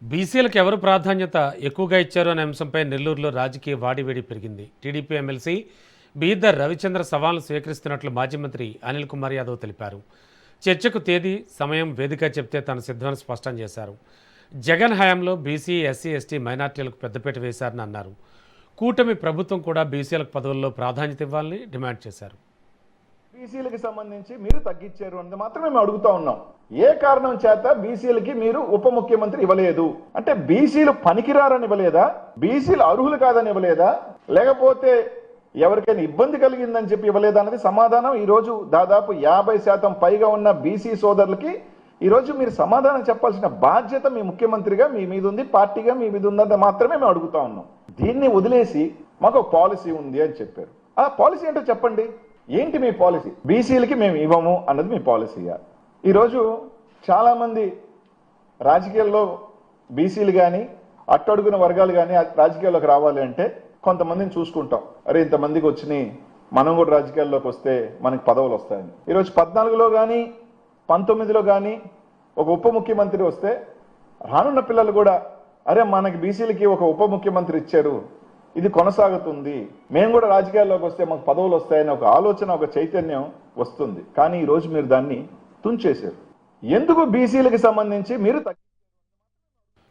బీసీలకు ఎవరు ప్రాధాన్యత ఎక్కువగా ఇచ్చారు అనే అంశంపై నెల్లూరులో రాజకీయ వాడివేడి పెరిగింది. టీడీపీ ఎమ్మెల్సీ బీదర్ రవిచంద్ర సవాల్ను స్వీకరిస్తున్నట్లు మాజీ మంత్రి అనిల్ కుమార్ యాదవ్ తెలిపారు. చర్చకు తేదీ, సమయం, వేదిక చెప్తే తాను సిద్ధమని స్పష్టం చేశారు. జగన్ హయాంలో బీసీ, ఎస్సీ, ఎస్టీ, మైనార్టీలకు పెద్దపీట వేశారని అన్నారు. కూటమి ప్రభుత్వం కూడా బీసీలకు పదవుల్లో ప్రాధాన్యత ఇవ్వాలని డిమాండ్ చేశారు. బీసీలకు సంబంధించి మీరు తగ్గించారు అన్నది మాత్రమే మేము అడుగుతా ఉన్నాం. ఏ కారణం చేత బీసీలకి మీరు ఉప ముఖ్యమంత్రి ఇవ్వలేదు? అంటే బీసీలు పనికిరారని ఇవ్వలేదా? బీసీలు అర్హులు కాదని ఇవ్వలేదా? లేకపోతే ఎవరికైనా ఇబ్బంది కలిగిందని చెప్పి ఇవ్వలేదా అన్నది సమాధానం ఈ రోజు దాదాపు 50% పైగా ఉన్న బీసీ సోదరులకి ఈ రోజు మీరు సమాధానం చెప్పాల్సిన బాధ్యత మీ ముఖ్యమంత్రిగా మీ మీద ఉంది, పార్టీగా మీ మీద ఉందని మాత్రమే మేము అడుగుతా ఉన్నాం. దీన్ని వదిలేసి మాకు ఒక పాలసీ ఉంది అని చెప్పారు. ఆ పాలసీ ఏంటో చెప్పండి. ఏంటి మీ పాలసీ? బీసీలకి మేము ఇవ్వము అన్నది మీ పాలసీయా? ఈరోజు చాలామంది రాజకీయాల్లో బీసీలు కానీ అట్టడుగున వర్గాలు కానీ రాజకీయాల్లోకి రావాలి అంటే కొంతమందిని చూసుకుంటాం. అరే ఇంతమందికి వచ్చినాయి, మనం కూడా రాజకీయాల్లోకి వస్తే మనకి పదవులు వస్తాయని. ఈరోజు 14లో కానీ 19లో కానీ ఒక ఉప ముఖ్యమంత్రి వస్తే రానున్న పిల్లలు కూడా అరే మనకి బీసీలకి ఒక ఉప ముఖ్యమంత్రి ఇచ్చారు, ఇది కొనసాగుతుంది, మేము కూడా రాజకీయాల్లోకి వస్తే మాకు పదవులు వస్తాయని ఒక ఆలోచన, ఒక చైతన్యం వస్తుంది. కానీ ఈరోజు మీరు దాన్ని తుంచేశారు. ఎందుకు బీసీలకు సంబంధించి మీరు